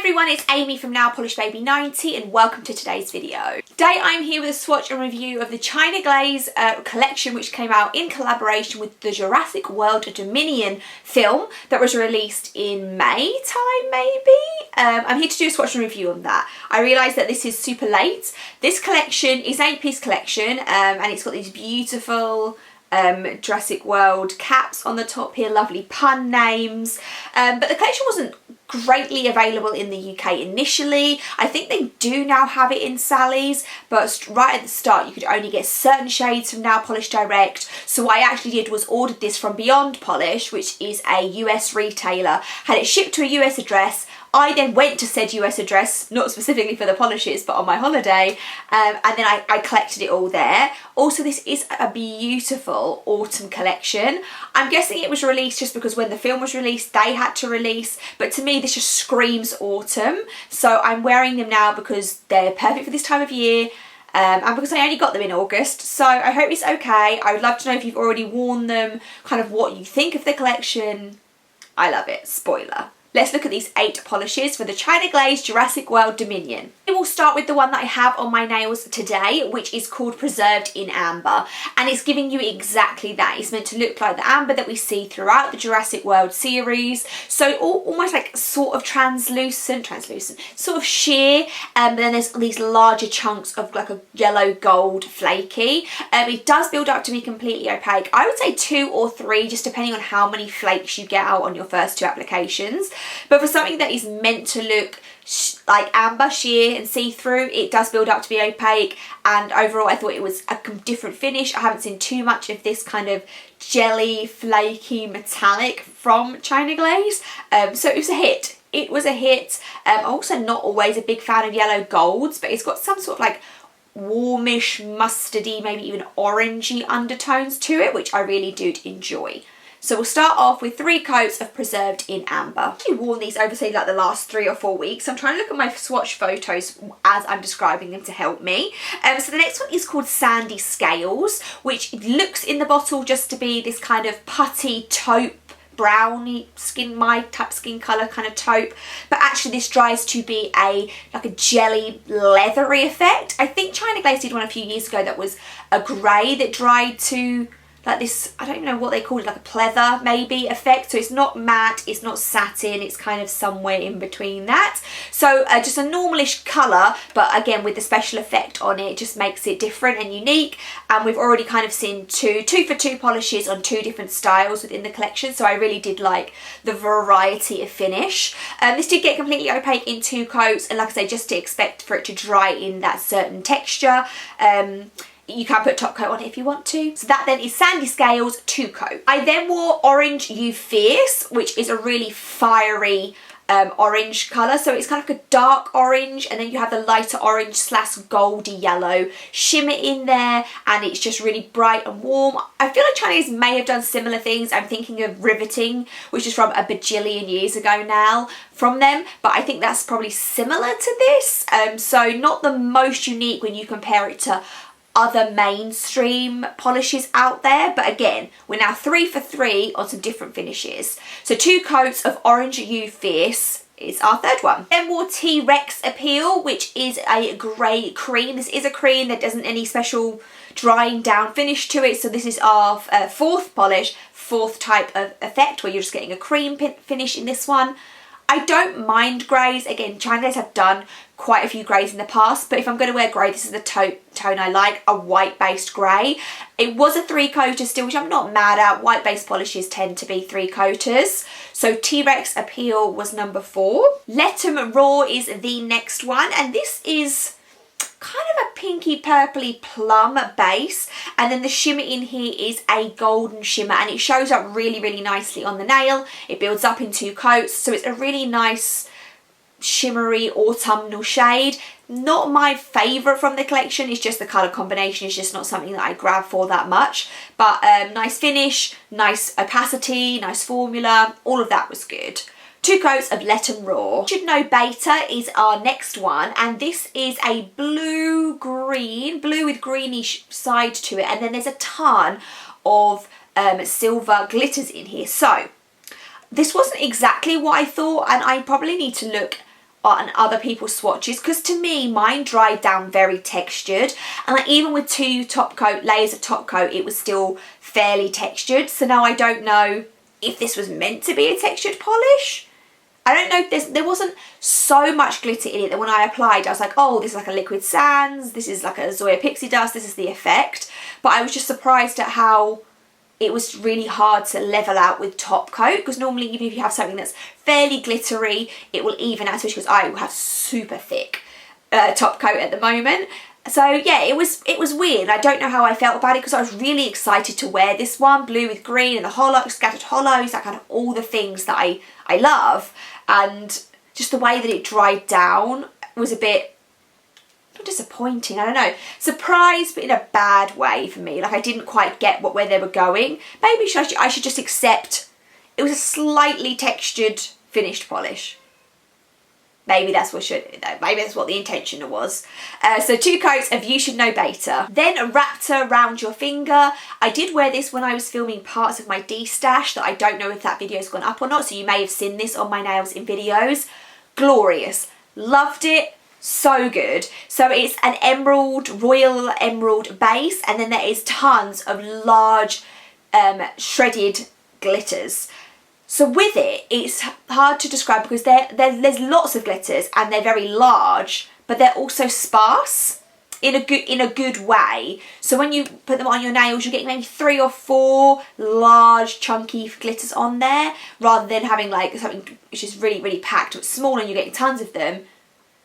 everyone, it's Amy from Lollipolish Baby 90 and welcome to today's video. Today I'm here with a swatch and review of the China Glaze collection, which came out in collaboration with the Jurassic World Dominion film that was released in May time maybe. I'm here to do a swatch and review on that. I realise that this is super late. This collection is an 8-piece collection and it's got these beautiful Jurassic World caps on the top here, lovely pun names, but the collection wasn't greatly available in the UK initially. I think they do now have it in Sally's, but right at the start you could only get certain shades from Lollipolish Direct. So what I actually did was ordered this from Beyond Polish, which is a US retailer, had it shipped to a US address. I then went to said US address, not specifically for the polishes, but on my holiday, and then I collected it all there. Also, this is a beautiful autumn collection. I'm guessing it was released just because when the film was released, they had to release, but to me, this just screams autumn. So I'm wearing them now because they're perfect for this time of year, and because I only got them in August. So I hope it's okay. I would love to know if you've already worn them, kind of what you think of the collection. I love it, spoiler. Let's look at these 8 polishes for the China Glaze Jurassic World Dominion. We will start with the one that I have on my nails today, which is called Preserved in Amber. And it's giving you exactly that. It's meant to look like the amber that we see throughout the Jurassic World series. So almost like sort of translucent, sort of sheer. But then there's these larger chunks of like a yellow gold flaky. It does build up to be completely opaque. I would say 2 or 3, just depending on how many flakes you get out on your first 2 applications. But for something that is meant to look like amber, sheer and see-through, it does build up to be opaque, and overall I thought it was a different finish. I haven't seen too much of this kind of jelly, flaky, metallic from China Glaze, so it was a hit. It was a hit. I'm also not always a big fan of yellow golds, but it's got some sort of like warmish, mustardy, maybe even orangey undertones to it, which I really do enjoy. So we'll start off with 3 coats of Preserved in Amber. I've worn these over, say, like the last 3 or 4 weeks. I'm trying to look at my swatch photos as I'm describing them to help me. So the next one is called Sandy Scales, which looks in the bottle just to be this kind of putty taupe, browny skin, my type skin colour kind of taupe, but actually this dries to be like a jelly leathery effect. I think China Glaze did one a few years ago that was a grey that dried to like this, I don't even know what they call it, like a pleather maybe effect. So it's not matte, it's not satin, it's kind of somewhere in between that. So just a normalish colour, but again with the special effect on it, just makes it different and unique. And we've already kind of seen 2 for 2 polishes on 2 different styles within the collection, so I really did like the variety of finish. This did get completely opaque in 2 coats, and like I say, just to expect for it to dry in that certain texture. You can put top coat on it if you want to. So that then is Sandy Scales 2 coat. I then wore Orange You Fierce, which is a really fiery orange colour. So it's kind of like a dark orange, and then you have the lighter orange / goldy yellow shimmer in there, and it's just really bright and warm. I feel like Chinese may have done similar things. I'm thinking of Riveting, which is from a bajillion years ago now from them, but I think that's probably similar to this. So not the most unique when you compare it to other mainstream polishes out there, but again, we're now 3 for 3 on some different finishes. So 2 coats of Orange You Fierce is our 3rd one. Then wore T.Rex Appeal, which is a grey cream. This is a cream, there isn't any special drying down finish to it, so this is our 4th polish, 4th type of effect, where you're just getting a cream finish in this one. I don't mind greys. Again, China Glaze have done quite a few greys in the past, but if I'm going to wear grey, this is the tone I like, a white based grey. It was a 3-coater still, which I'm not mad at. White based polishes tend to be 3-coaters. So T.Rex Appeal was number 4. Letterman Raw is the next one, and this is kind of a pinky purpley plum base, and then the shimmer in here is a golden shimmer, and it shows up really nicely on the nail. It builds up in 2 coats, so it's a really nice shimmery autumnal shade. Not my favourite from the collection, it's just the colour combination is just not something that I grab for that much, but nice finish, nice opacity, nice formula, all of that was good. 2 coats of Letterman Raw. Should Know Beta is our next one, and this is a blue-green, blue with greenish side to it, and then there's a ton of silver glitters in here. So this wasn't exactly what I thought, and I probably need to look on other people's swatches, because to me mine dried down very textured, and like even with 2 layers of top coat it was still fairly textured. So now I don't know if this was meant to be a textured polish. I don't know if there wasn't so much glitter in it that when I applied I was like, oh, this is like a liquid sands, this is like a Zoya pixie dust, this is the effect. But I was just surprised at how it was really hard to level out with top coat, because normally even if you have something that's fairly glittery it will even out, especially because I will have super thick top coat at the moment. So yeah, it was weird. I don't know how I felt about it, because I was really excited to wear this one, blue with green and the scattered hollows, that kind of all the things that I love, and just the way that it dried down was a bit, not disappointing, I don't know, surprised, but in a bad way for me. Like I didn't quite get where they were going. Maybe I should just accept it was a slightly textured finished polish. Maybe that's what the intention was. So 2 coats of You Should Know Better. Then a Raptor Round Your Finger. I did wear this when I was filming parts of my D-stash that I don't know if that video's gone up or not, so you may have seen this on my nails in videos. Glorious. Loved it. So good. So it's an royal emerald base, and then there is tons of large shredded glitters. So with it, it's hard to describe because there's lots of glitters and they're very large, but they're also sparse in a good way. So when you put them on your nails, you're getting maybe 3 or 4 large chunky glitters on there, rather than having like something which is really, really packed. It's small and you're getting tons of them.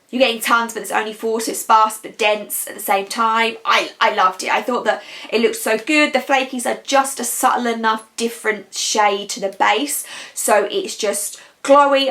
You're getting tons, but there's only 4, so it's sparse but dense at the same time. I loved it. I thought that it looked so good. The flakies are just a subtle enough different shade to the base, so it's just glowy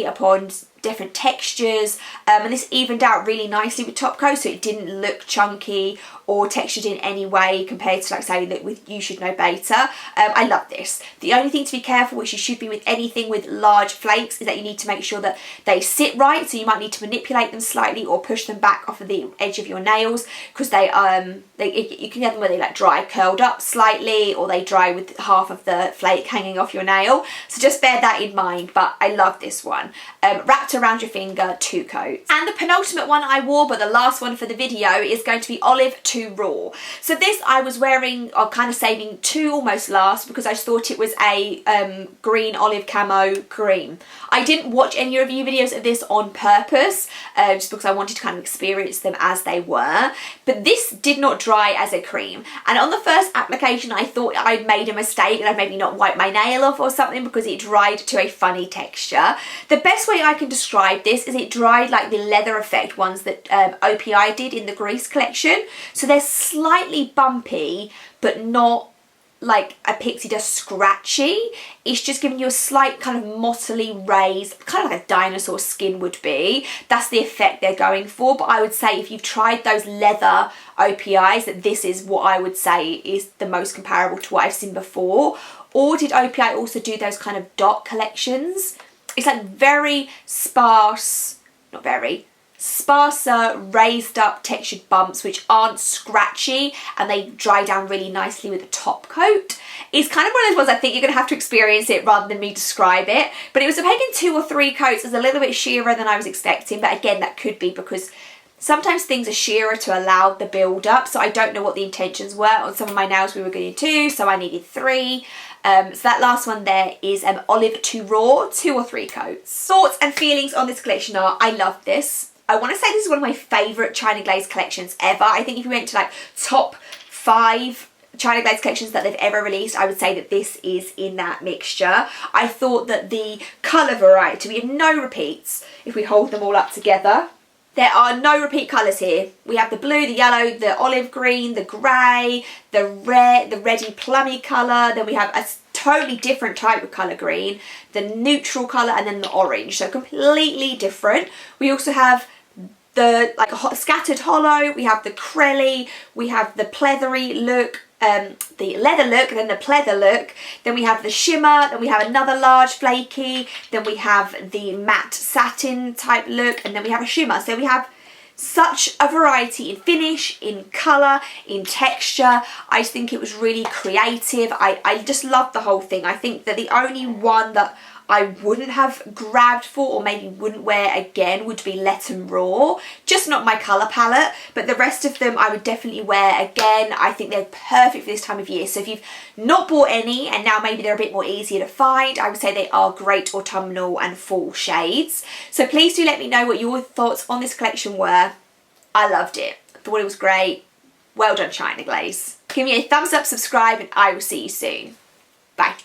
upon different textures, and this evened out really nicely with top coat, so it didn't look chunky or textured in any way compared to, like, say, that with You Should Know Better. I love this. The only thing to be careful, which you should be with anything with large flakes, is that you need to make sure that they sit right, so you might need to manipulate them slightly or push them back off of the edge of your nails, because you can get them where they like dry curled up slightly, or they dry with half of the flake hanging off your nail, so just bear that in mind. But I love this one. Raptor Around Your Finger, 2 coats. And the penultimate one I wore, but the last one for the video, is going to be Olive to Raw. So this I was wearing, or kind of saving to almost last, because I just thought it was a green olive camo cream. I didn't watch any review videos of this on purpose, just because I wanted to kind of experience them as they were. But this did not dry as a cream. And on the first application I thought I'd made a mistake and I'd maybe not wiped my nail off or something, because it dried to a funny texture. The best way I can describe this is it dried like the leather effect ones that OPI did in the Grease collection. So they're slightly bumpy, but not like a pixie dust scratchy. It's just giving you a slight kind of mottily raise, kind of like a dinosaur skin would be. That's the effect they're going for. But I would say if you've tried those leather OPIs, that this is what I would say is the most comparable to what I've seen before. Or did OPI also do those kind of dot collections? It's like very sparse, not very, sparser, raised up textured bumps which aren't scratchy, and they dry down really nicely with a top coat. It's kind of one of those ones I think you're going to have to experience it rather than me describe it. But it was taking 2 or 3 coats. It was a little bit sheerer than I was expecting, but again, that could be because sometimes things are sheerer to allow the build up, so I don't know what the intentions were. On some of my nails we were getting 2, so I needed 3. So that last one there is Olive to Raw, 2 or 3 coats. Thoughts and feelings on this collection are, I love this. I want to say this is one of my favourite China Glaze collections ever. I think if you went to like top 5 China Glaze collections that they've ever released, I would say that this is in that mixture. I thought that the colour variety, we have no repeats if we hold them all up together. There are no repeat colours here. We have the blue, the yellow, the olive green, the grey, the red, the reddy plummy colour. Then we have a totally different type of colour green, the neutral colour, and then the orange. So completely different. We also have the like a scattered hollow, we have the crelly, we have the pleathery look, the leather look, and then the pleather look, then we have the shimmer, then we have another large flaky, then we have the matte satin type look, and then we have a shimmer. So we have such a variety in finish, in colour, in texture. I just think it was really creative. I just loved the whole thing. I think that the only one that I wouldn't have grabbed for or maybe wouldn't wear again would be Letterman Raw. Just not my colour palette, but the rest of them I would definitely wear again. I think they're perfect for this time of year. So if you've not bought any and now maybe they're a bit more easier to find, I would say they are great autumnal and fall shades. So please do let me know what your thoughts on this collection were. I loved it. Thought it was great. Well done, China Glaze. Give me a thumbs up, subscribe, and I will see you soon. Bye.